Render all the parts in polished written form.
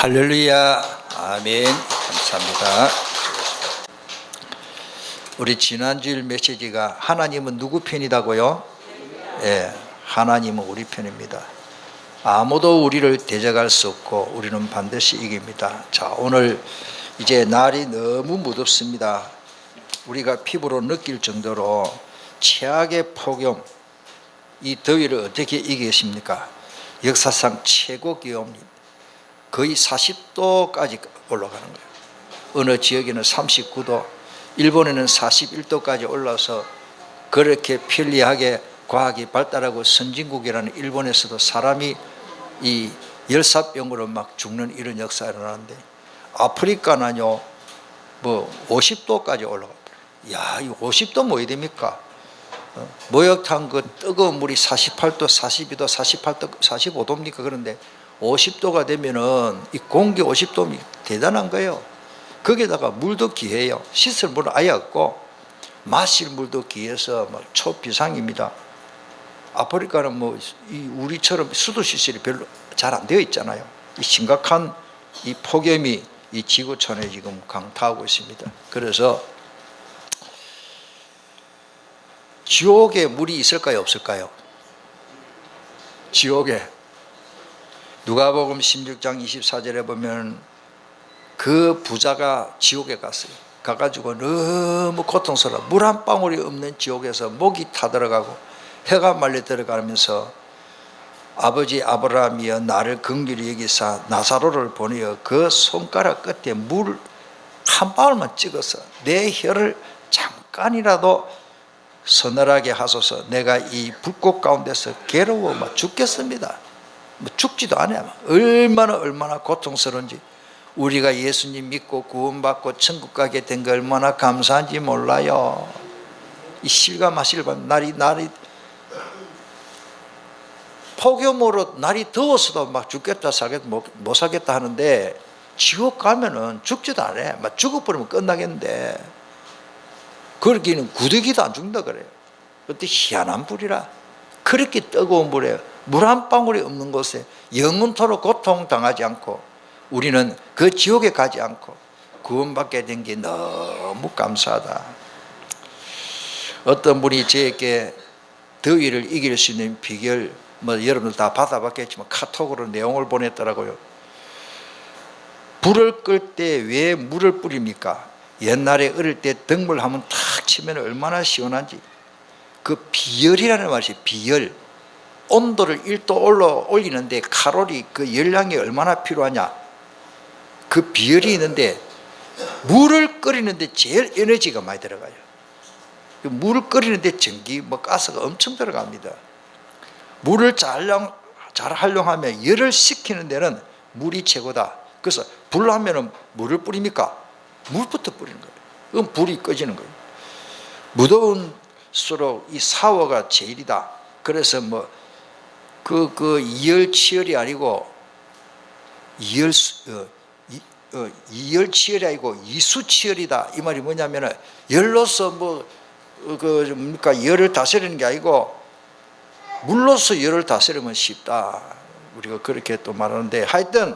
할렐루야. 아멘. 감사합니다. 우리 지난주일 메시지가 하나님은 누구 편이다고요? 예, 하나님은 우리 편입니다. 아무도 우리를 대적할 수 없고 우리는 반드시 이깁니다. 자, 오늘 이제 날이 너무 무덥습니다. 우리가 피부로 느낄 정도로 최악의 폭염, 이 더위를 어떻게 이기겠습니까? 역사상 최고 기온입니다. 거의 40도까지 올라가는 거예요. 어느 지역에는 39도, 일본에는 41도까지 올라서 그렇게 편리하게 과학이 발달하고 선진국이라는 일본에서도 사람이 이 열사병으로 막 죽는 이런 역사가 일어나는데, 아프리카는요 뭐 50도까지 올라가요. 야, 이 50도 뭐 됩니까? 목욕탕 그 뜨거운 물이 48도, 42도, 48도, 45도입니까? 그런데 50도가 되면은 이 공기 50도면 대단한 거예요. 거기다가 물도 귀해요. 씻을 물은 아예 없고 마실 물도 귀해서 막 초비상입니다. 아프리카는 뭐 우리처럼 수도 시설이 별로 잘 안 되어 있잖아요. 이 심각한 이 폭염이 이 지구촌에 지금 강타하고 있습니다. 그래서 지옥에 물이 있을까요, 없을까요? 지옥에. 누가복음 16장 24절에 보면 그 부자가 지옥에 갔어요. 가가지고 너무 고통스러워 물 한 방울이 없는 지옥에서 목이 타들어가고 해가 말려 들어가면서 아버지 아브라함이여 나를 긍휼히 여기사 나사로를 보내어 그 손가락 끝에 물 한 방울만 찍어서 내 혀를 잠깐이라도 서늘하게 하소서. 내가 이 불꽃 가운데서 괴로워 죽겠습니다. 뭐 죽지도 않아요. 얼마나 고통스러운지. 우리가 예수님 믿고 구원받고 천국 가게 된 게 얼마나 감사한지 몰라요. 이 실감하실 반 날이 폭염으로 날이 더워서도 막 죽겠다 살겠다 못 살겠다 하는데, 지옥 가면은 죽지도 않아요. 막 죽어버리면 끝나겠는데 거기는 구더기도 안 죽는다 그래요. 그때 희한한 불이라. 그렇게 뜨거운 불에 물 한 방울이 없는 곳에 영원토록 고통당하지 않고 우리는 그 지옥에 가지 않고 구원받게 된 게 너무 감사하다. 어떤 분이 저에게 더위를 이길 수 있는 비결, 뭐 여러분들 다 받아봤겠지만 카톡으로 내용을 보냈더라고요. 불을 끌 때 왜 물을 뿌립니까? 옛날에 어릴 때 등물 하면 탁 치면 얼마나 시원한지. 그 비열이라는 말이, 비열. 온도를 1도 올리는데 칼로리, 그 열량이 얼마나 필요하냐. 그 비열이 있는데 물을 끓이는데 제일 에너지가 많이 들어가요. 물을 끓이는데 전기, 가스가 엄청 들어갑니다. 물을 잘 활용하면 열을 식히는 데는 물이 최고다. 그래서 불 하면은 물을 뿌립니까? 물부터 뿌리는 거예요. 그럼 불이 꺼지는 거예요. 무더운수록 이 샤워가 제일이다. 그래서 이열치열이 아니고 이열치열이 아니고 이수치열이다. 이 말이 뭐냐면은 열로서 열을 다스리는 게 아니고 물로서 열을 다스리면 쉽다. 우리가 그렇게 또 말하는데, 하여튼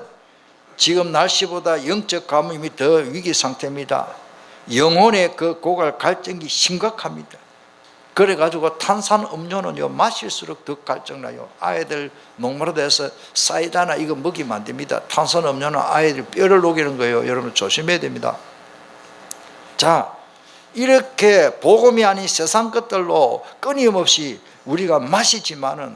지금 날씨보다 영적 가뭄이 더 위기 상태입니다. 영혼의 그 고갈 갈증이 심각합니다. 그래가지고 탄산 음료는요 마실수록 더 갈증나요. 아이들 목마르다해서 사이다나 이거 먹이면 안 됩니다. 탄산 음료는 아이들 뼈를 녹이는 거예요. 여러분 조심해야 됩니다. 자, 이렇게 복음이 아닌 세상 것들로 끊임없이 우리가 마시지만은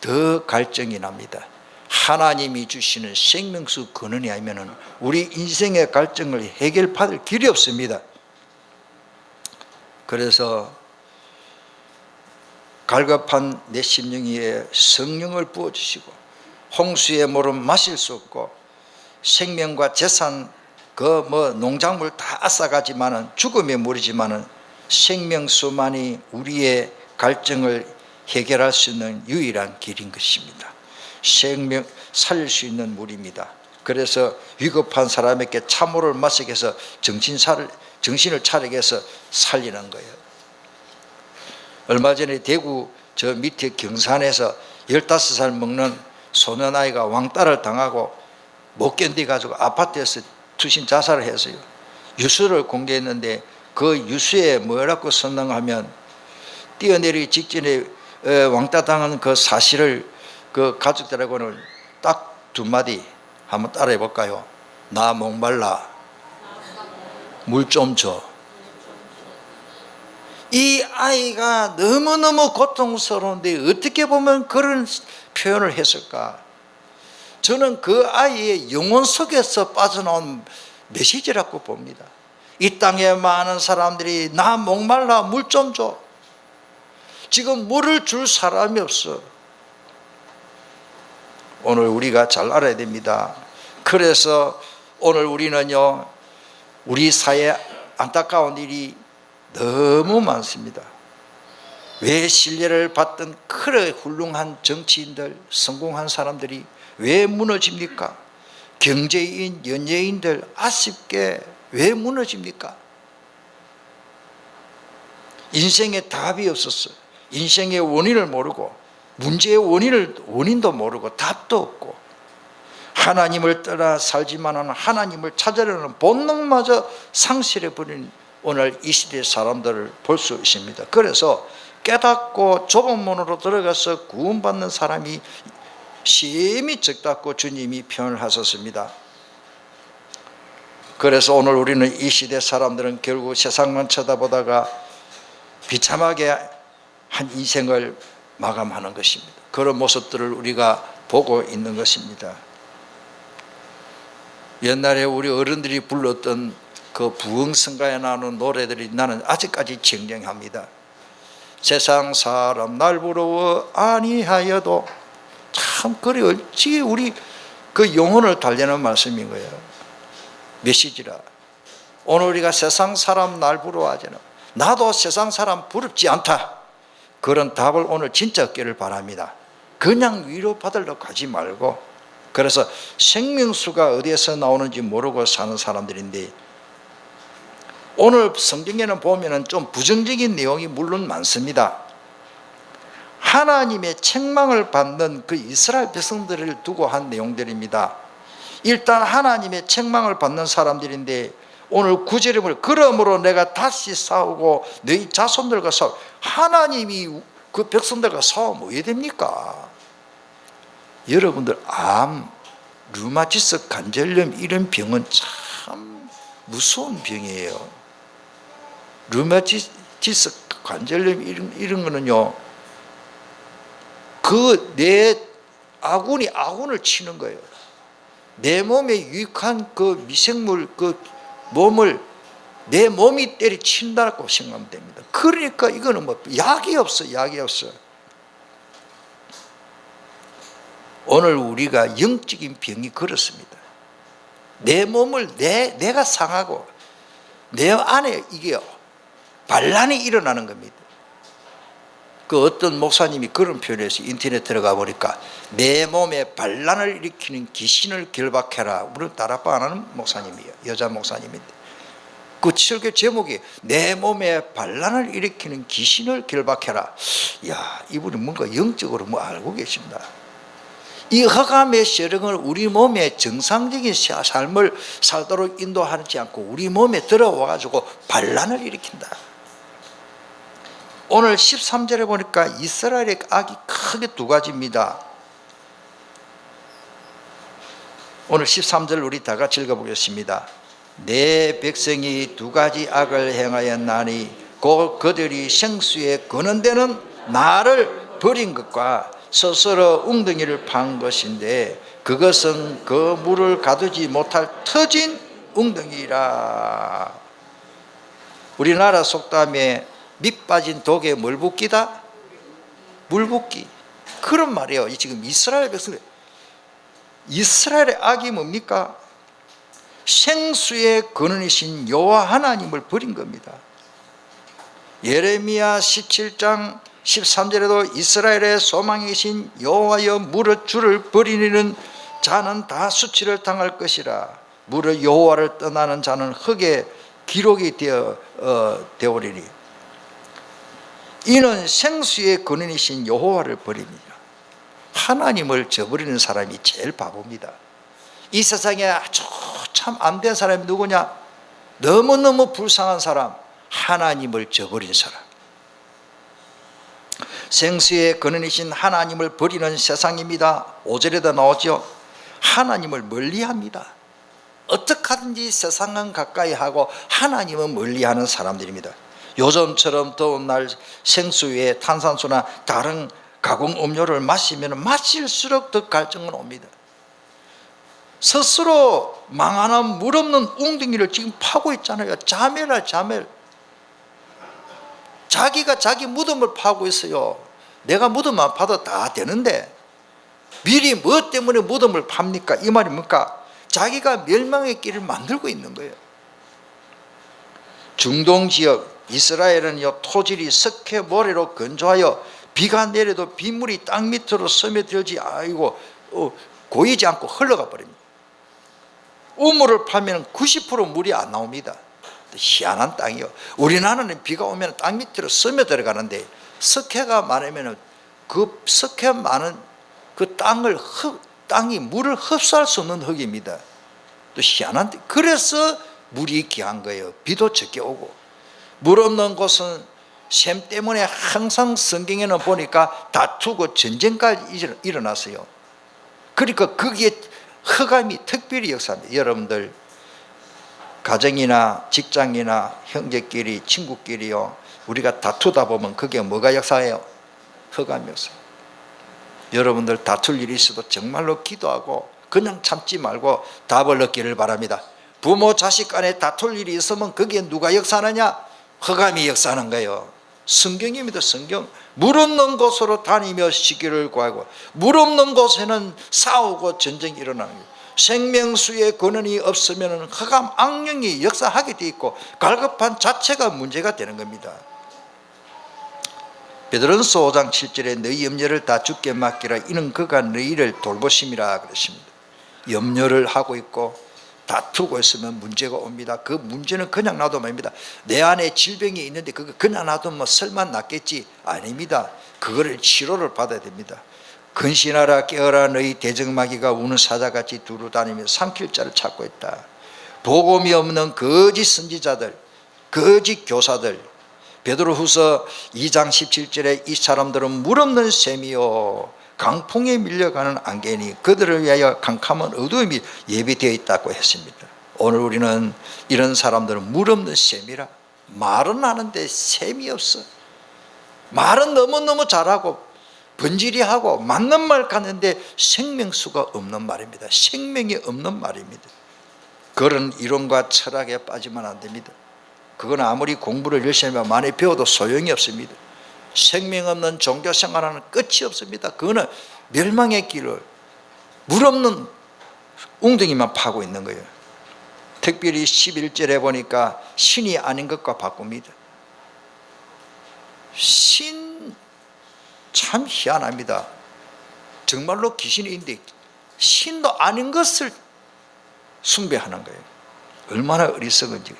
더 갈증이 납니다. 하나님이 주시는 생명수 근원이 아니면은 우리 인생의 갈증을 해결받을 길이 없습니다. 그래서 갈급한 내 심령 위에 성령을 부어주시고, 홍수의 물은 마실 수 없고 생명과 재산 농작물 다 앗아가지만은 죽음의 물이지만은 생명수만이 우리의 갈증을 해결할 수 있는 유일한 길인 것입니다. 생명 살릴 수 있는 물입니다. 그래서 위급한 사람에게 참물을 마시게 해서 정신을 차리게 해서 살리는 거예요. 얼마 전에 대구 저 밑에 경산에서 15살 먹는 소년아이가 왕따를 당하고 못 견디가지고 아파트에서 투신 자살을 했어요. 유수를 공개했는데 그 유수에 뭐라고 선언하면 뛰어내리기 직전에 왕따 당한 그 사실을 그 가족들하고는 딱 두 마디 한번 따라해 볼까요? 나 목말라, 물 좀 줘. 이 아이가 너무너무 고통스러운데 어떻게 보면 그런 표현을 했을까? 저는 그 아이의 영혼 속에서 빠져나온 메시지라고 봅니다. 이 땅에 많은 사람들이 나 목말라, 물 좀 줘. 지금 물을 줄 사람이 없어. 오늘 우리가 잘 알아야 됩니다. 그래서 오늘 우리는요, 우리 사회에 안타까운 일이 너무 많습니다. 왜 신뢰를 받던 그래 훌륭한 정치인들, 성공한 사람들이 왜 무너집니까? 경제인, 연예인들 아쉽게 왜 무너집니까? 인생에 답이 없었어요. 인생의 원인을 모르고 문제의 원인도 모르고 답도 없고 하나님을 떠나 살지만은 하나님을 찾으려는 본능마저 상실해버린 오늘 이 시대의 사람들을 볼 수 있습니다. 그래서 깨닫고 좁은 문으로 들어가서 구원받는 사람이 심히 적다고 주님이 표현을 하셨습니다. 그래서 오늘 우리는 이 시대 사람들은 결국 세상만 쳐다보다가 비참하게 한 인생을 마감하는 것입니다. 그런 모습들을 우리가 보고 있는 것입니다. 옛날에 우리 어른들이 불렀던 그 부흥성가에 나오는 노래들이 나는 아직까지 정정합니다. 세상 사람 날 부러워 아니하여도, 참 그리 얼지 우리 그 영혼을 달래는 말씀인 거예요. 메시지라. 오늘 우리가 세상 사람 날 부러워하잖아. 나도 세상 사람 부럽지 않다. 그런 답을 오늘 진짜 얻기를 바랍니다. 그냥 위로받으러 가지 말고. 그래서 생명수가 어디에서 나오는지 모르고 사는 사람들인데, 오늘 성경에는 보면은 좀 부정적인 내용이 물론 많습니다. 하나님의 책망을 받는 그 이스라엘 백성들을 두고 한 내용들입니다. 일단 하나님의 책망을 받는 사람들인데, 오늘 9절에 보면 그러므로 내가 다시 싸우고 너희 자손들과 싸우. 하나님이 그 백성들과 싸우면 왜 됩니까? 여러분들 암, 류마티스, 관절염 이런 병은 참 무서운 병이에요. 류마티스, 관절염 이런 거는요, 그 내 아군을 치는 거예요. 내 몸에 유익한 그 미생물, 그 몸을 내 몸이 때려친다고 생각하면 됩니다. 그러니까 이거는 뭐 약이 없어, 약이 없어. 오늘 우리가 영적인 병이 그렇습니다. 내 몸을 내가 상하고 내 안에 이게 반란이 일어나는 겁니다. 그 어떤 목사님이 그런 표현에서 인터넷 들어가 보니까 내 몸에 반란을 일으키는 귀신을 결박해라. 우리 다락방 안 하는 목사님이에요. 여자 목사님인데 그 설교 제목이 내 몸에 반란을 일으키는 귀신을 결박해라. 야, 이분이 뭔가 영적으로 뭐 알고 계신다. 이 흑암의 세력을 우리 몸에 정상적인 삶을 살도록 인도하지 않고 우리 몸에 들어와 가지고 반란을 일으킨다. 오늘 13절에 보니까 이스라엘의 악이 크게 두 가지입니다. 오늘 13절 우리 다 같이 읽어보겠습니다. 내 백성이 두 가지 악을 행하였나니 곧 그들이 생수에 거는 데는 나를 버린 것과 스스로 웅덩이를 판 것인데 그것은 그 물을 가두지 못할 터진 웅덩이라. 우리나라 속담에 밑 빠진 독에 뭘 붓기다? 물 붓기. 그런 말이에요. 지금 이스라엘 백성들, 이스라엘의 악이 뭡니까? 생수의 근원이신 여호와 하나님을 버린 겁니다. 예레미야 17장 13절에도 이스라엘의 소망이신 여호와여 물의 주를 버리는 자는 다 수치를 당할 것이라. 물의 여호와를 떠나는 자는 흙에 기록이 되어오리니 이는 생수의 근원이신 여호와를 버립니다. 하나님을 저버리는 사람이 제일 바보입니다. 이 세상에 아주 참 안 된 사람이 누구냐? 너무너무 불쌍한 사람, 하나님을 저버린 사람. 생수의 근원이신 하나님을 버리는 세상입니다. 5절에도 나오죠. 하나님을 멀리합니다. 어떻게 하든지 세상은 가까이 하고 하나님은 멀리하는 사람들입니다. 요즘처럼 더운 날 생수에 탄산수나 다른 가공 음료를 마시면 마실수록 더 갈증은 옵니다. 스스로 망하는 물 없는 웅덩이를 지금 파고 있잖아요. 자멸아 자멸. 자기가 자기 무덤을 파고 있어요. 내가 무덤만 파도 다 되는데 미리 뭐 때문에 무덤을 팝니까? 이 말이 뭡니까? 자기가 멸망의 길을 만들고 있는 거예요. 중동 지역 이스라엘은 토질이 석회 모래로 건조하여 비가 내려도 빗물이 땅 밑으로 스며들지 고이지 않고 흘러가 버립니다. 우물을 파면 90% 물이 안 나옵니다. 희한한 땅이요. 우리나라는 비가 오면 땅 밑으로 스며 들어가는데 석회가 많으면 그 석회 많은 그 땅이 물을 흡수할 수 없는 흙입니다. 또 희한한데 그래서 물이 귀한 거예요. 비도 적게 오고. 물 없는 곳은 샘 때문에 항상 성경에는 보니까 다투고 전쟁까지 일어났어요. 그러니까 거기에 흑암이 특별히 역사합니다. 여러분들 가정이나 직장이나 형제끼리 친구끼리요, 우리가 다투다 보면 그게 뭐가 역사예요? 흑암 역사. 여러분들 다툴 일이 있어도 정말로 기도하고 그냥 참지 말고 답을 얻기를 바랍니다. 부모 자식 간에 다툴 일이 있으면 거기에 누가 역사하느냐? 흑암이 역사하는 거예요. 성경입니다. 성경. 물 없는 곳으로 다니며 시기를 구하고 물 없는 곳에는 싸우고 전쟁이 일어나는 거예요. 생명수의 근원이 없으면 흑암 악령이 역사하게 돼 있고 갈급한 자체가 문제가 되는 겁니다. 베드로전서 5장 7절에 너희 염려를 다 주께 맡기라 이는 그가 너희를 돌보심이라 그랬습니다. 염려를 하고 있고 다투고 있으면 문제가 옵니다. 그 문제는 그냥 놔두면 됩니다. 내 안에 질병이 있는데 그거 그냥 놔두면 설마 낫겠지? 아닙니다. 그거를 치료를 받아야 됩니다. 근신하라 깨어라 너희 대적마귀가 우는 사자같이 두루 다니며 삼킬 자를 찾고 있다. 복음이 없는 거짓 선지자들, 거짓 교사들. 베드로후서 2장 17절에 이 사람들은 물 없는 샘이요 강풍에 밀려가는 안개니 그들을 위하여 캄캄한 어두움이 예비되어 있다고 했습니다. 오늘 우리는 이런 사람들은 물 없는 샘이라. 말은 하는데 샘이 없어. 말은 너무너무 잘하고 번지리하고 맞는 말 같는데 생명수가 없는 말입니다. 생명이 없는 말입니다. 그런 이론과 철학에 빠지면 안 됩니다. 그건 아무리 공부를 열심히 많이 배워도 소용이 없습니다. 생명 없는 종교 생활하는 끝이 없습니다. 그거는 멸망의 길을 물 없는 웅덩이만 파고 있는 거예요. 특별히 11절에 보니까 신이 아닌 것과 바꿉니다. 신 참 희한합니다. 정말로 귀신이 있는데 신도 아닌 것을 숭배하는 거예요. 얼마나 어리석은지.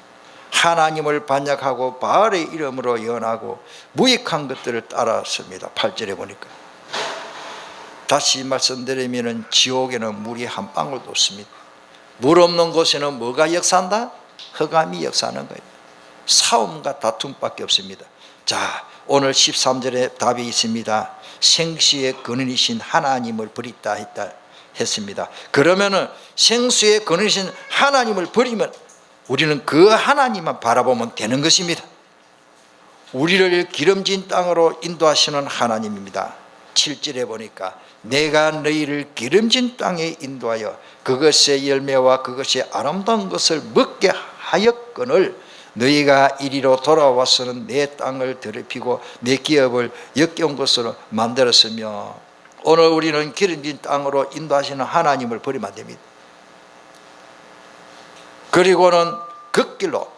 하나님을 반역하고 바알의 이름으로 예언하고 무익한 것들을 따랐습니다. 8절에 보니까. 다시 말씀드리면 지옥에는 물이 한 방울도 없습니다. 물 없는 곳에는 뭐가 역사한다? 흑암이 역사하는 거예요. 싸움과 다툼밖에 없습니다. 자, 오늘 13절에 답이 있습니다. 생수의 근원이신 하나님을 버리다 했습니다. 그러면은 생수의 근원이신 하나님을 버리면 우리는 그 하나님만 바라보면 되는 것입니다. 우리를 기름진 땅으로 인도하시는 하나님입니다. 7절에 보니까 내가 너희를 기름진 땅에 인도하여 그것의 열매와 그것의 아름다운 것을 먹게 하였거늘 너희가 이리로 돌아와서는 내 땅을 더럽히고 내 기업을 역겨운 것으로 만들었으며. 오늘 우리는 기름진 땅으로 인도하시는 하나님을 버리면 안 됩니다. 그리고는 그 길로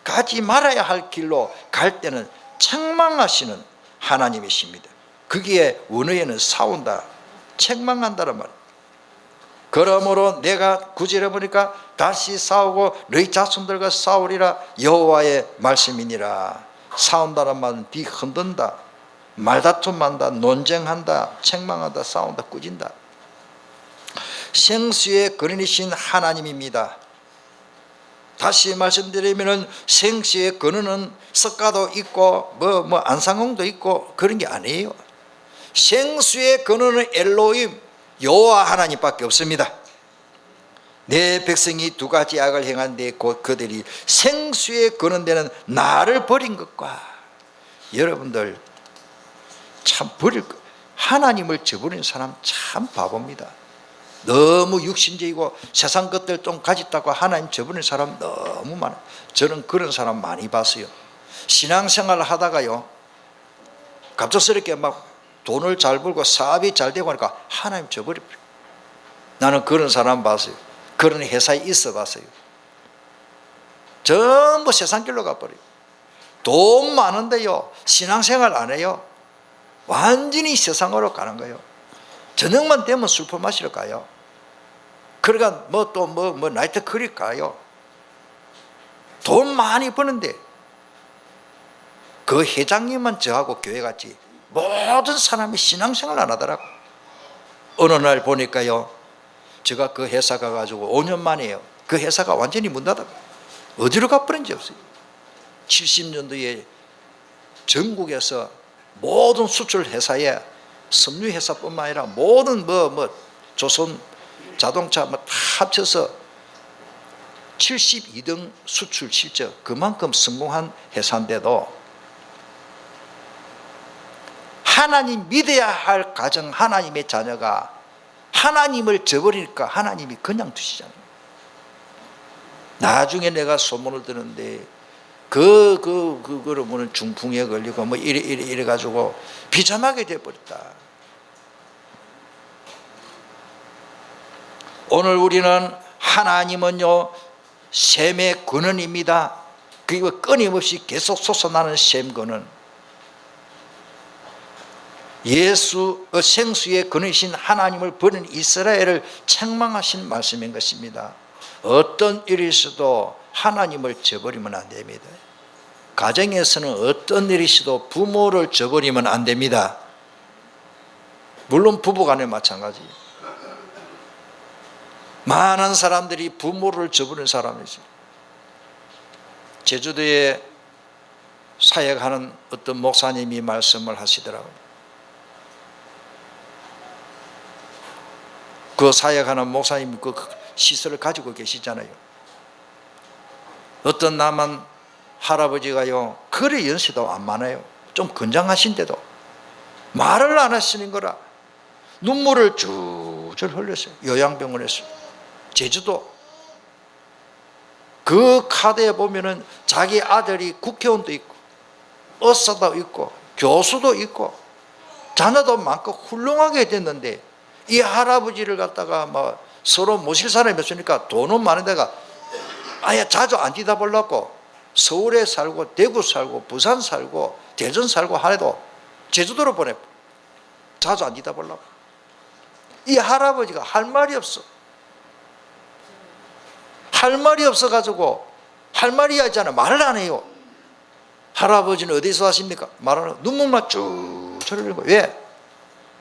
가지 말아야 할 길로 갈 때는 책망하시는 하나님이십니다. 거기에 원어에는 싸운다, 책망한다는 말. 그러므로 내가 구절에 보니까 다시 싸우고 너희 자손들과 싸우리라 여호와의 말씀이니라. 싸운다는 말은 뒤흔든다, 말다툼한다, 논쟁한다, 책망한다, 싸운다, 꾸진다. 생수의 근원이신 하나님입니다. 다시 말씀드리면 생수의 근원은 석가도 있고 뭐 안상홍도 있고 그런 게 아니에요. 생수의 근원은 엘로힘 여호와 하나님밖에 없습니다. 내 백성이 두 가지 악을 행한데 곧 그들이 생수의 근원되는 나를 버린 것과, 여러분들 참 하나님을 저버린 사람 참 바보입니다. 너무 육신적이고 세상 것들 좀 가졌다고 하나님 저버린 사람 너무 많아요. 저는 그런 사람 많이 봤어요. 신앙생활을 하다가요, 갑작스럽게 막 돈을 잘 벌고 사업이 잘 되고 하니까 하나님 저버려버려요. 나는 그런 사람 봤어요. 그런 회사에 있어 봤어요. 전부 세상 길로 가버려요. 돈 많은데요, 신앙생활 안 해요. 완전히 세상으로 가는 거예요. 저녁만 되면 술퍼 마시러 가요. 그러니까 뭐 나이트 클럽 가요. 돈 많이 버는데 그 회장님만 저하고 교회 갔지 모든 사람이 신앙생활 안 하더라고. 어느 날 보니까요, 제가 그 회사 가가지고 5년 만에요, 그 회사가 완전히 문 닫아 어디로 가버린지 없어요. 70년도에 전국에서 모든 수출 회사에 섬유 회사뿐만 아니라 모든 조선 자동차 다 합쳐서 72등 수출 실적, 그만큼 성공한 회사인데도 하나님 믿어야 할 가정, 하나님의 자녀가 하나님을 저버리니까 하나님이 그냥 두시잖아요. 나중에 내가 소문을 듣는데 그거를 보면 중풍에 걸리고 뭐 이래 가지고 비참하게 돼버렸다. 오늘 우리는 하나님은요 샘의 근원입니다. 그리고 끊임없이 계속 솟아나는 샘 근원, 생수의 근원이신 하나님을 버린 이스라엘을 책망하신 말씀인 것입니다. 어떤 일이 있어도 하나님을 저버리면 안 됩니다. 가정에서는 어떤 일이 있어도 부모를 저버리면 안 됩니다. 물론 부부간에 마찬가지예요. 많은 사람들이 부모를 저버리는 사람이죠. 제주도에 사역하는 어떤 목사님이 말씀을 하시더라고요. 그 사역하는 목사님이 그 시설을 가지고 계시잖아요. 어떤 남한 할아버지가요, 그리 연세도 안 많아요. 좀 건장하신데도 말을 안 하시는 거라 눈물을 줄줄 흘렸어요. 요양병원에서. 제주도 그 카드에 보면은 자기 아들이 국회의원도 있고 의사도 있고 교수도 있고 자녀도 많고 훌륭하게 됐는데, 이 할아버지를 갖다가 뭐 서로 모실 사람이 없으니까 돈은 많은데가 아예 자주 안 뒤다 보려고 서울에 살고 대구 살고 부산 살고 대전 살고 하래도 제주도로 보내. 자주 안 뒤다 보려고. 이 할아버지가 할 말이 없어. 할 말이 없어가지고, 할 말이 있잖아. 말을 안 해요. 할아버지는 어디서 하십니까? 말을 하고 눈물만 쭉 흘리는 거예요. 왜?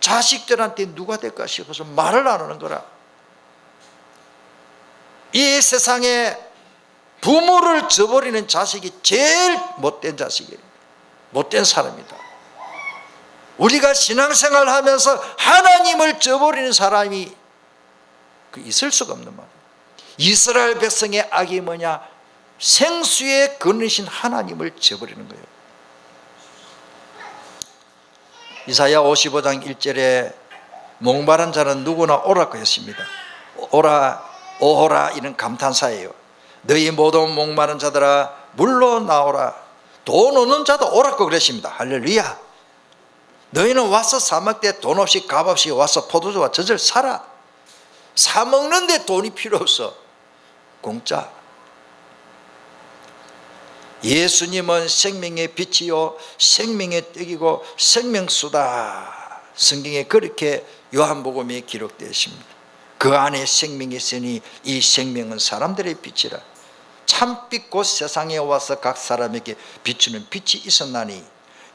자식들한테 누가 될까 싶어서 말을 안 하는 거라. 이 세상에 부모를 저버리는 자식이 제일 못된 자식이에요. 못된 사람이다. 우리가 신앙생활 하면서 하나님을 저버리는 사람이 있을 수가 없는 말이에요. 이스라엘 백성의 악이 뭐냐? 생수의 근원이신 하나님을 저버리는 거예요. 이사야 55장 1절에 목마른 자는 누구나 오라고 했습니다. 오호라 이런 감탄사예요. 너희 모든 목마른 자들아 물로 나오라. 돈 없는 자도 오라고 그랬습니다. 할렐루야. 너희는 와서 사막에 돈 없이 값 없이 와서 포도주와 젖을 사라. 사 먹는데 돈이 필요 없어. 공짜. 예수님은 생명의 빛이요 생명의 떡이고 생명수다. 성경에 그렇게 요한복음에 기록되어 있습니다. 그 안에 생명이 있으니 이 생명은 사람들의 빛이라. 참빛 곧 세상에 와서 각 사람에게 비추는 빛이 있었나니.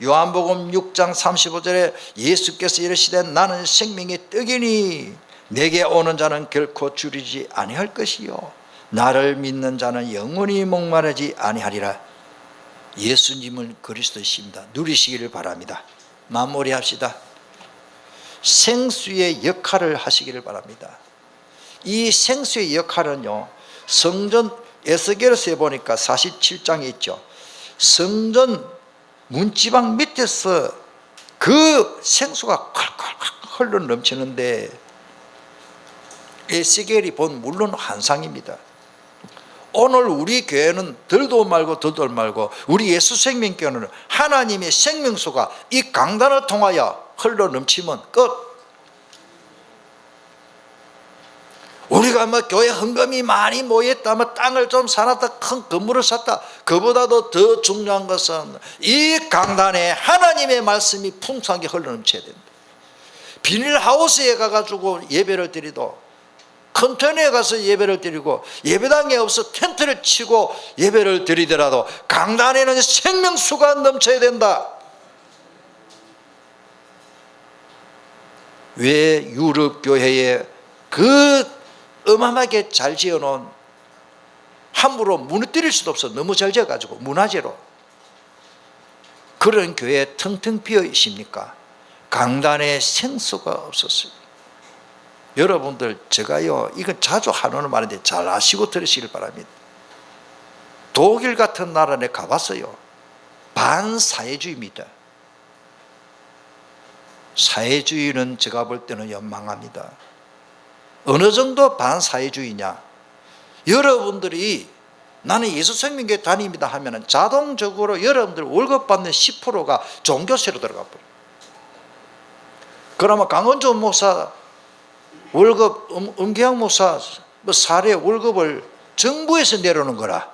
요한복음 6장 35절에 예수께서 이르시되 나는 생명의 떡이니 내게 오는 자는 결코 줄이지 아니할 것이요 나를 믿는 자는 영원히 목마르지 아니하리라. 예수님은 그리스도이십니다. 누리시기를 바랍니다. 마무리합시다. 생수의 역할을 하시기를 바랍니다. 이 생수의 역할은요, 성전 에스겔서에 보니까 47장에 있죠. 성전 문지방 밑에서 그 생수가 콸콸콸 흘러 넘치는데, 에스겔이 본 물론 환상입니다. 오늘 우리 교회는 덜도 말고 더도 말고 우리 예수생명교회는 하나님의 생명수가 이 강단을 통하여 흘러 넘치면 끝. 우리가 뭐 교회 헌금이 많이 모였다, 뭐 땅을 좀 사놨다, 큰 건물을 샀다, 그보다도 더 중요한 것은 이 강단에 하나님의 말씀이 풍성하게 흘러 넘쳐야 됩니다. 비닐하우스에 가가지고 예배를 드리도, 컨테이너에 가서 예배를 드리고, 예배당에 없어 텐트를 치고 예배를 드리더라도 강단에는 생명수가 넘쳐야 된다. 왜 유럽 교회에 그 어마어마하게 잘 지어놓은, 함부로 무너뜨릴 수도 없어, 너무 잘 지어가지고 문화재로, 그런 교회에 텅텅 비어 있습니까? 강단에 생수가 없었어요. 여러분들, 제가요, 이건 자주 하는 말인데 잘 아시고 들으시길 바랍니다. 독일 같은 나라에 가봤어요. 반사회주의입니다. 사회주의는 제가 볼 때는 연망합니다. 어느 정도 반사회주의냐? 여러분들이 나는 예수생명교회 다닙니다 하면 자동적으로 여러분들 월급 받는 10%가 종교세로 들어가 버려요. 그러면 강원조 목사 월급, 은기양 목사 사례 월급을 정부에서 내려오는 거라.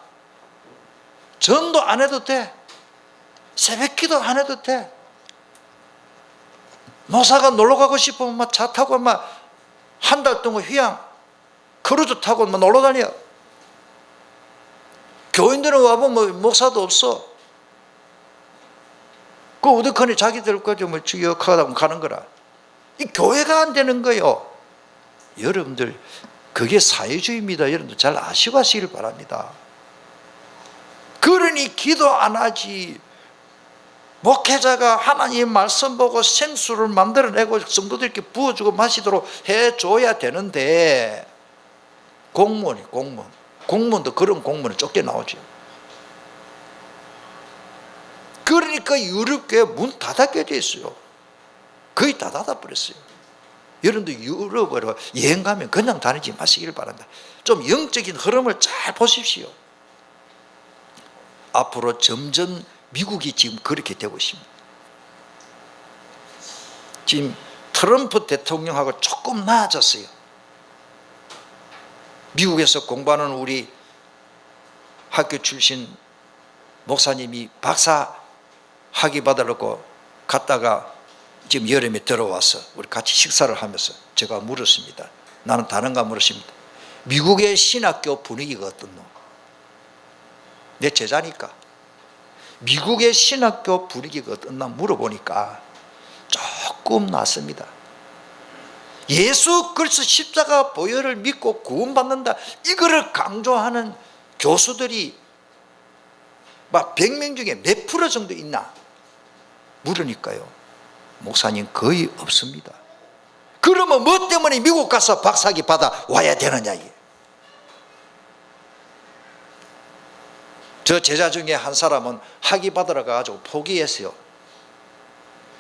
전도 안 해도 돼. 새벽기도 안 해도 돼. 목사가 놀러 가고 싶으면 막 차 타고 막 한 달 동안 휴양 크루즈 타고 막 놀러 다녀. 교인들은 와보면 목사도 없어. 그 어떡하니 자기들까지 뭐 주역하다 가는 거라. 이 교회가 안 되는 거예요. 여러분들, 그게 사회주의입니다. 여러분들 잘 아시고 하시길 바랍니다. 그러니 기도 안 하지. 목회자가 하나님 말씀 보고 생수를 만들어내고 성도들께 부어주고 마시도록 해줘야 되는데, 공무원도 그런 공무원을 쫓겨나오죠. 그러니까 유럽교회 문 닫아껴져 있어요. 거의 다 닫아버렸어요. 여러분들 유럽으로 여행 가면 그냥 다니지 마시길 바란다. 좀 영적인 흐름을 잘 보십시오. 앞으로 점점 미국이 지금 그렇게 되고 있습니다. 지금 트럼프 대통령하고 조금 나아졌어요. 미국에서 공부하는 우리 학교 출신 목사님이 박사 학위 받으려고 갔다가 지금 여름에 들어와서 우리 같이 식사를 하면서 제가 물었습니다. 나는 다른가 물었습니다. 미국의 신학교 분위기가 어떻노? 내 제자니까. 미국의 신학교 분위기가 어떻나 물어보니까 조금 낫습니다. 예수 그리스도 십자가 보혈을 믿고 구원받는다, 이거를 강조하는 교수들이 막 100명 중에 몇 프로 정도 있나 물으니까요, 목사님 거의 없습니다. 그러면 뭐 때문에 미국 가서 박사학위 받아 와야 되느냐. 저 제자 중에 한 사람은 학위 받으러 가가지고 포기했어요.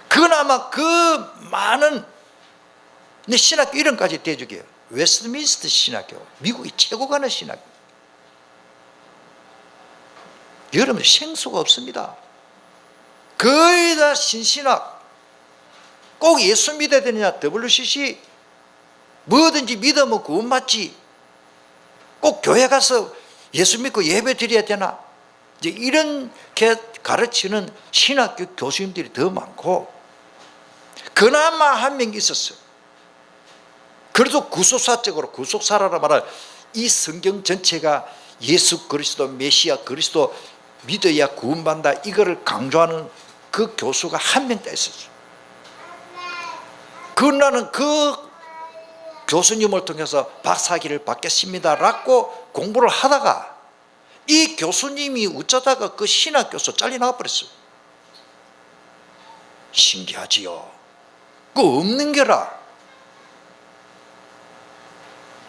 그나마 그 많은 신학교 이름까지 대주게요. 웨스트민스터 신학교, 미국이 최고 가는 신학교. 여러분, 생수가 없습니다. 거의 다 신신학. 꼭 예수 믿어야 되느냐, WCC 뭐든지 믿으면 구원받지, 꼭 교회 가서 예수 믿고 예배 드려야 되나, 이제 이렇게 가르치는 신학교 교수님들이 더 많고, 그나마 한 명 있었어요. 그래도 구속사적으로, 구속사라라 말할 이 성경 전체가 예수 그리스도 메시아 그리스도 믿어야 구원받는다, 이거를 강조하는 그 교수가 한 명 다 있었어요. 나는 그 교수님을 통해서 박사학위를 받겠습니다라고 공부를 하다가 이 교수님이 어쩌다가 그 신학 교수 잘려나가 버렸어요. 신기하지요. 그 없는 게라.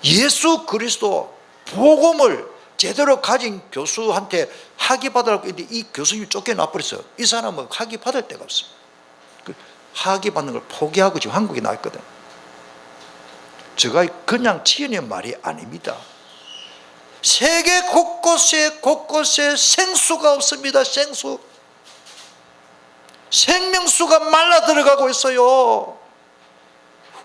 예수 그리스도 복음을 제대로 가진 교수한테 학위 받으라고 했는데 이 교수님이 쫓겨나 버렸어요. 이 사람은 학위 받을 데가 없어요. 학위 받는 걸 포기하고 지금 한국에 나와 있거든. 제가 그냥 지어낸 말이 아닙니다. 세계 곳곳에 생수가 없습니다. 생명수가 말라 들어가고 있어요.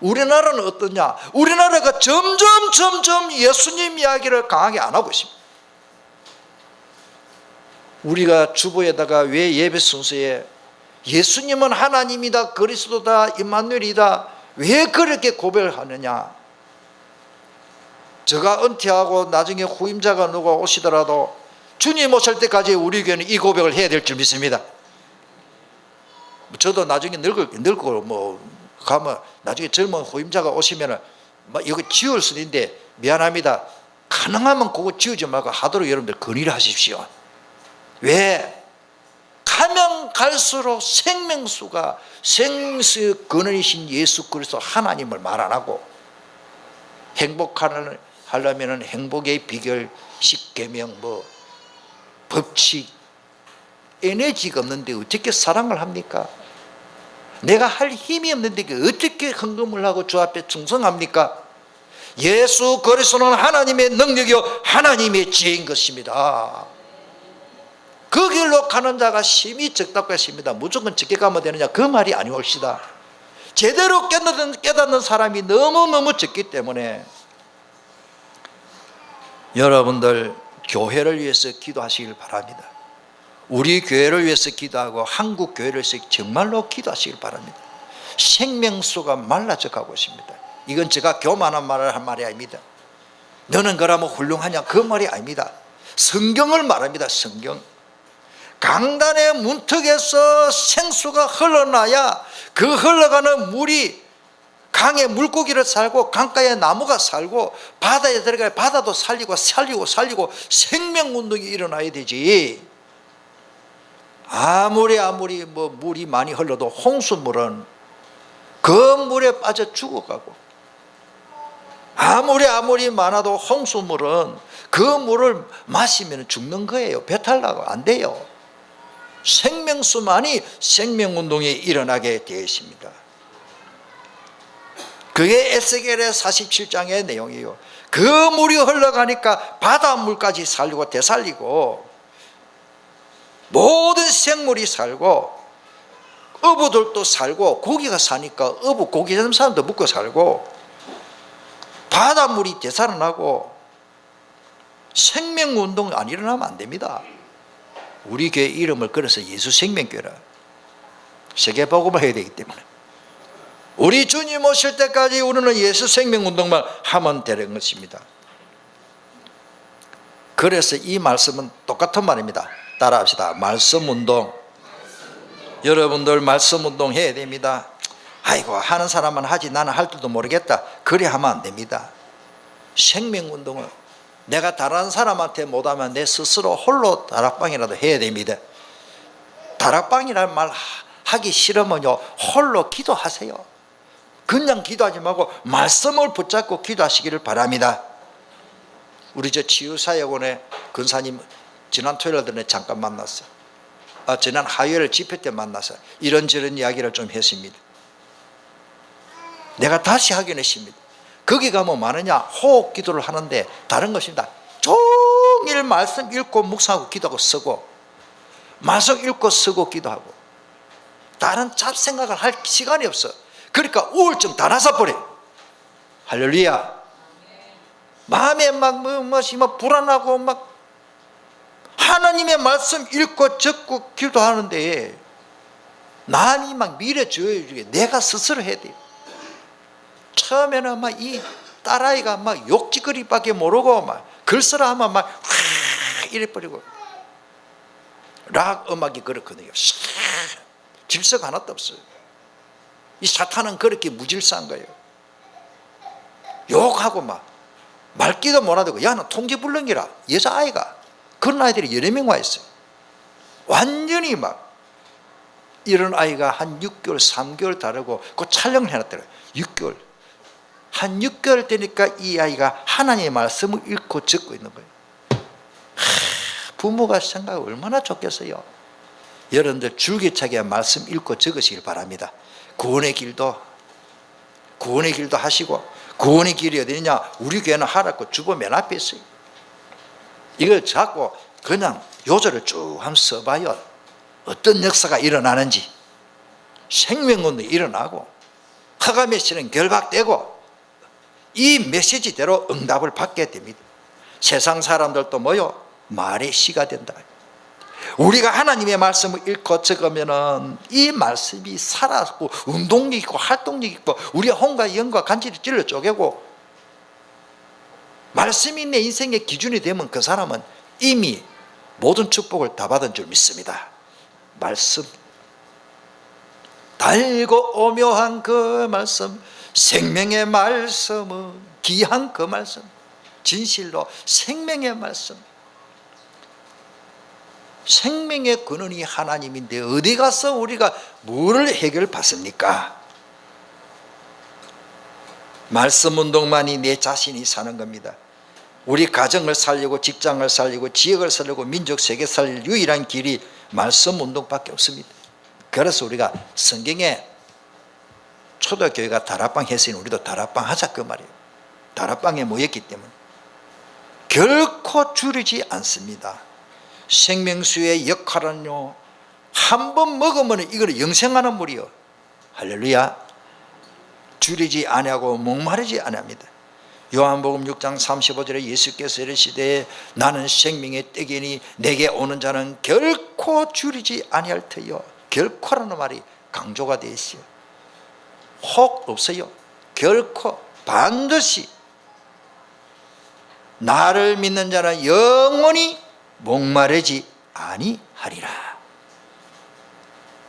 우리나라는 어떠냐? 우리나라가 점점 예수님 이야기를 강하게 안 하고 있습니다. 우리가 주보에다가 왜 예배 순서에 예수님은 하나님이다, 그리스도다, 임마누엘이다 왜 그렇게 고백을 하느냐? 제가 은퇴하고 나중에 후임자가 누가 오시더라도 주님 오실 때까지 우리 교회는 이 고백을 해야 될 줄 믿습니다. 저도 나중에 늙고 뭐 가면 나중에 젊은 후임자가 오시면은 이거 지울 수도 있는데 미안합니다. 가능하면 그거 지우지 말고 하도록 여러분들 건의를 하십시오. 왜? 가면 갈수록 생명수가 생수 근원이신 예수 그리스도 하나님을 말 안 하고 행복하려면 행복의 비결, 십계명, 뭐 법칙, 에너지가 없는데 어떻게 사랑을 합니까? 내가 할 힘이 없는데 어떻게 헌금을 하고 주 앞에 충성합니까? 예수 그리스도는 하나님의 능력이요 하나님의 지혜인 것입니다. 그 길로 가는 자가 심히 적답고 했습니다. 무조건 적게 가면 되느냐 그 말이 아니올시다. 제대로 깨닫는 사람이 너무너무 적기 때문에 여러분들 교회를 위해서 기도하시길 바랍니다. 우리 교회를 위해서 기도하고 한국 교회를 위해서 정말로 기도하시길 바랍니다. 생명수가 말라져 가고 있습니다. 이건 제가 교만한 말을 한 말이 아닙니다. 너는 그러면 훌륭하냐 그 말이 아닙니다. 성경을 말합니다. 성경. 강단의 문턱에서 생수가 흘러나야 그 흘러가는 물이 강에 물고기를 살고 강가에 나무가 살고 바다에 들어가야 바다도 살리고 생명운동이 일어나야 되지. 아무리 뭐 물이 많이 흘러도 홍수물은 그 물에 빠져 죽어가고 아무리 많아도 홍수물은 그 물을 마시면 죽는 거예요. 배탈 나고 안 돼요. 생명수만이 생명운동이 일어나게 되어 있습니다. 그게 에스겔의 47장의 내용이에요. 그 물이 흘러가니까 바닷물까지 살리고 되살리고 모든 생물이 살고 어부들도 살고 고기가 사니까 어부 고기 잡는 사람도 먹고 살고 바닷물이 되살아나고 생명운동 안 일어나면 안 됩니다. 우리 교회 이름을 걸어서 예수 생명교회라 세계복음을 해야 되기 때문에 우리 주님 오실 때까지 우리는 예수 생명운동만 하면 되는 것입니다. 그래서 이 말씀은 똑같은 말입니다. 따라합시다. 말씀운동. 여러분들 말씀운동 해야 됩니다. 아이고 하는 사람은 하지 나는 할 줄도 모르겠다 그래 하면 안 됩니다. 생명운동은 내가 다른 사람한테 못하면 내 스스로 홀로 다락방이라도 해야 됩니다. 다락방이라는 말 하기 싫으면요 홀로 기도하세요. 그냥 기도하지 말고 말씀을 붙잡고 기도하시기를 바랍니다. 우리 저 치유사역원의 근사님 지난 토요일 전에 잠깐 만났어요. 지난 화요일 집회 때 만나서 이런저런 이야기를 좀 했습니다. 내가 다시 확인했습니다. 거기 가면 많으냐 호흡 기도를 하는데 다른 것입니다. 종일 말씀 읽고 묵상하고 기도하고 쓰고 말씀 읽고 쓰고 기도하고 다른 잡생각을 할 시간이 없어. 그러니까 우울증 다 나서버려. 할렐루야. 마음에 막 불안하고 막 하나님의 말씀 읽고 적고 기도하는데 남이 막 밀어줘야 내가 스스로 해야 돼요. 처음에는 막 이 딸아이가 막 욕짓거리밖에 모르고 막 글쓰라 하면 막 이래버리고 락 음악이 그렇거든요. 질서가 하나도 없어요. 이 사탄은 그렇게 무질서한 거예요. 욕하고 막 말귀도 못 알아듣고, 야, 너 통지 불능이라. 여자아이가. 그런 아이들이 여러 명 와 있어요. 완전히 막 이런 아이가 한 6개월 3개월 다르고 그 촬영을 해놨더라고요. 6개월 한 6개월 되니까 이 아이가 하나님의 말씀을 읽고 적고 있는 거예요. 부모가 생각이 얼마나 좋겠어요. 여러분들 줄기차게 말씀 읽고 적으시길 바랍니다. 구원의 길도 하시고, 구원의 길이 어디냐? 우리 교회는 하락고 주보 맨 앞에 있어요. 이걸 잡고 그냥 요절을 쭉 한번 써봐요. 어떤 역사가 일어나는지. 생명운동이 일어나고 허가 메시지는 결박되고 이 메시지대로 응답을 받게 됩니다. 세상 사람들도 뭐요? 말의 시가 된다. 우리가 하나님의 말씀을 읽고 적으면 이 말씀이 살아있고 운동력 있고 활동력 있고 우리의 혼과 영과 간질을 찔러 쪼개고, 말씀이 내 인생의 기준이 되면 그 사람은 이미 모든 축복을 다 받은 줄 믿습니다. 말씀, 달고 오묘한 그 말씀, 생명의 말씀은 귀한 그 말씀, 진실로 생명의 말씀, 생명의 근원이 하나님인데 어디 가서 우리가 뭐를 해결받습니까? 말씀 운동만이 내 자신이 사는 겁니다. 우리 가정을 살리고 직장을 살리고 지역을 살리고 민족 세계 살릴 유일한 길이 말씀 운동밖에 없습니다. 그래서 우리가 성경에 초대교회가 다락방 했으니 우리도 다락방 하자 그 말이에요. 다락방에 모였기 때문에 결코 줄이지 않습니다. 생명수의 역할은요, 한 번 먹으면 이걸 영생하는 물이요. 할렐루야. 줄이지 아니하고 목마르지 아니합니다. 요한복음 6장 35절에 예수께서 이르시되 나는 생명의 떡이니 내게 오는 자는 결코 줄이지 아니할 터요. 결코라는 말이 강조가 되어 있어요. 혹 없어요. 결코 반드시 나를 믿는 자는 영원히 목마르지 아니하리라.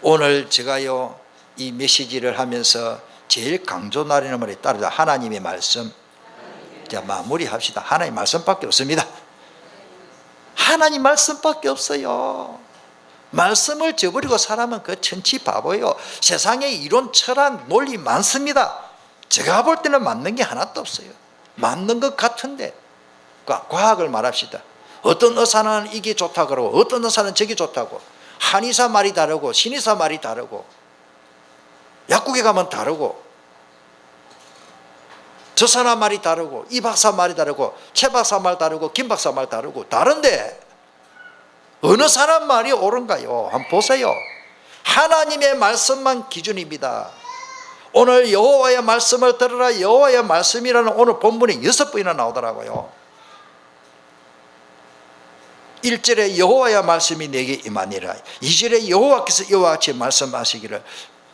오늘 제가요 이 메시지를 하면서 제일 강조 나리는 말이 따르다. 하나님의 말씀. 자, 마무리합시다. 하나님 말씀밖에 없습니다. 하나님 말씀밖에 없어요. 말씀을 저버리고 사람은 그 천치 바보예요. 세상에 이론, 철학, 논리 많습니다. 제가 볼 때는 맞는 게 하나도 없어요. 맞는 것 같은데 과학을 말합시다. 어떤 의사는 이게 좋다고 그러고 어떤 의사는 저게 좋다고, 한의사 말이 다르고 신의사 말이 다르고 약국에 가면 다르고, 저 사람 말이 다르고 이 박사 말이 다르고 최 박사 말 다르고 김 박사 말 다르고 다른데 어느 사람 말이 옳은가요? 한번 보세요. 하나님의 말씀만 기준입니다. 오늘 여호와의 말씀을 들으라. 여호와의 말씀이라는 오늘 본문에 6번이나 나오더라고요. 1절에 여호와의 말씀이 내게 임하니라. 2절에 여호와께서 이와 같이 말씀하시기를.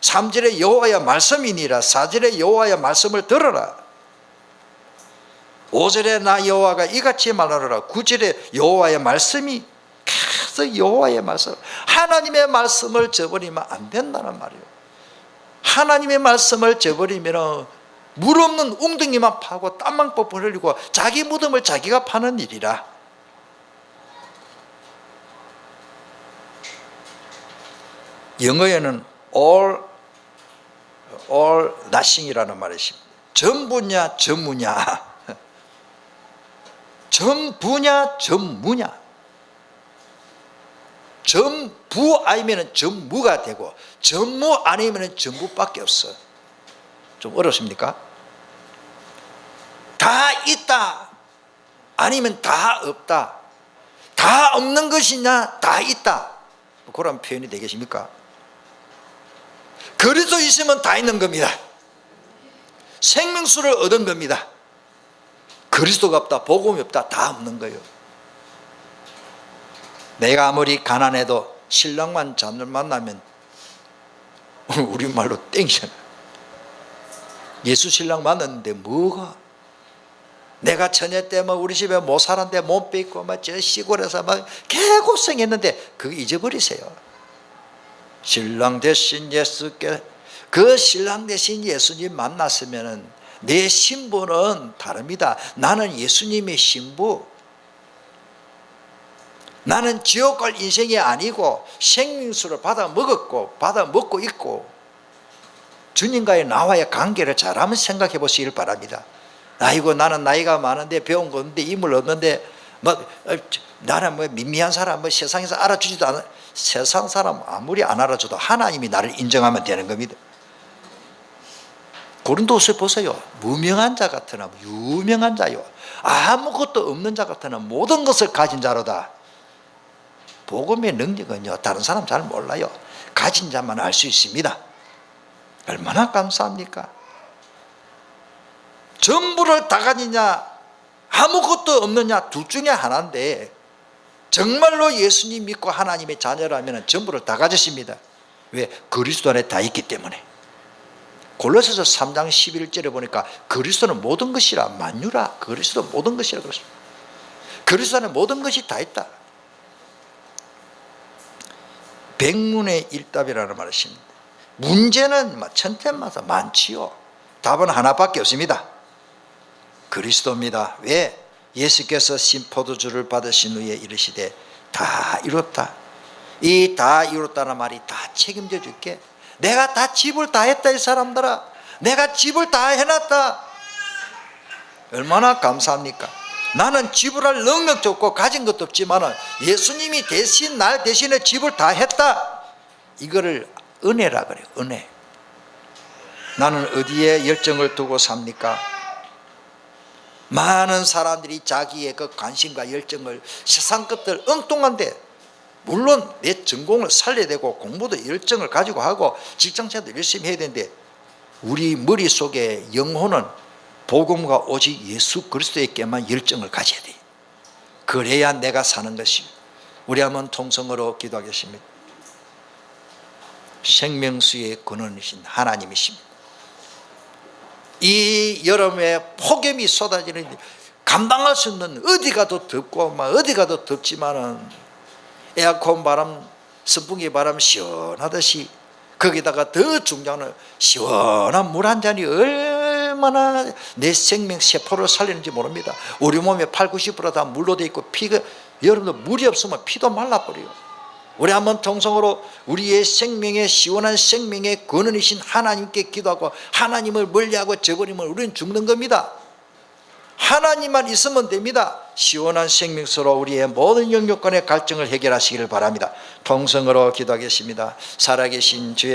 3절에 여호와의 말씀이니라. 4절에 여호와의 말씀을 들으라. 5절에 나 여호와가 이같이 말하노라. 9절에 여호와의 말씀이, 계속 여호와의 말씀, 하나님의 말씀을 저버리면 안 된다는 말이에요. 하나님의 말씀을 저버리면 물 없는 웅덩이만 파고 땀만 뻘뻘 흘리고 자기 무덤을 자기가 파는 일이라. 영어에는 all nothing이라는 말이 있습니다. 전부냐 전무냐, 전부냐 전무냐. 전부 아니면 전무가 되고 전무 아니면 전부밖에 없어. 좀 어렵습니까? 다 있다 아니면 다 없다. 다 없는 것이냐 다 있다, 그런 표현이 되겠습니까? 그리스도 있으면 다 있는 겁니다. 생명수를 얻은 겁니다. 그리스도가 없다, 복음이 없다, 다 없는 거예요. 내가 아무리 가난해도 신랑만 잘 만나면 우리말로 땡이잖아. 예수 신랑 만났는데 뭐가, 내가 처녀 때 뭐 우리 집에 못 살았는데 몸 뺏고 막 저 시골에서 막 개고생했는데 그거 잊어버리세요. 신랑 대신 예수께, 그 신랑 대신 예수님 만났으면은 내 신분은 다릅니다. 나는 예수님의 신부. 나는 지옥 갈 인생이 아니고 생명수를 받아 먹었고 받아 먹고 있고 주님과의 나와의 관계를 잘 한번 생각해 보시길 바랍니다. 아이고 나는 나이가 많은데 배운 거 없는데 임을 얻는데 나는 미미한 사람 세상에서 알아주지도 않아. 세상 사람 아무리 안 알아줘도 하나님이 나를 인정하면 되는 겁니다. 고린도후서 보세요. 무명한 자 같으나 유명한 자요 아무것도 없는 자 같으나 모든 것을 가진 자로다. 복음의 능력은요 다른 사람 잘 몰라요. 가진 자만 알 수 있습니다. 얼마나 감사합니까? 전부를 다 가지냐 아무것도 없느냐 둘 중에 하나인데 정말로 예수님 믿고 하나님의 자녀라면 전부를 다 가졌습니다. 왜? 그리스도 안에 다 있기 때문에. 골로새서 3장 11절에 보니까 그리스도는 모든 것이라 만유라. 그리스도 모든 것이라 그랬습니다. 그리스도 안에 모든 것이 다 있다. 백문의 일답이라는 말을 씁니다. 문제는 천태마다 많지요. 답은 하나밖에 없습니다. 그리스도입니다. 왜? 예수께서 신 포도주를 받으신 후에 이르시되 다 이뤘다. 이 다 이뤘다는 말이 다 책임져 줄게. 내가 다 집을 다 했다. 이 사람들아 내가 집을 다 해놨다. 얼마나 감사합니까? 나는 지불할 능력도 없고 가진 것도 없지만 예수님이 대신 날 대신에 집을 다 했다. 이거를 은혜라 그래요. 은혜. 나는 어디에 열정을 두고 삽니까? 많은 사람들이 자기의 그 관심과 열정을 세상 것들 엉뚱한데 물론 내 전공을 살려야 되고 공부도 열정을 가지고 하고 직장생활도 열심히 해야 되는데 우리 머릿속에 영혼은 복음과 오직 예수 그리스도에게만 열정을 가져야 돼요. 그래야 내가 사는 것입니다. 우리 한번 통성으로 기도하겠습니다. 생명수의 근원이신 하나님이십니다. 이 여름에 폭염이 쏟아지는데 감당할 수 없는 어디 가도 덥고 어디 가도 덥지만은 에어컨 바람 선풍기 바람 시원하듯이 거기다가 더 중요한 건 시원한 물 한 잔이 얼마나 내 생명 세포를 살리는지 모릅니다. 우리 몸에 80~90% 다 물로 돼 있고 피가 여러분들 물이 없으면 피도 말라버려요. 우리 한번 통성으로 우리의 생명의 시원한 생명의 근원이신 하나님께 기도하고 하나님을 멀리하고 저버리면 우리는 죽는 겁니다. 하나님만 있으면 됩니다. 시원한 생명수로 우리의 모든 영역간의 갈증을 해결하시기를 바랍니다. 통성으로 기도하겠습니다. 살아계신 주의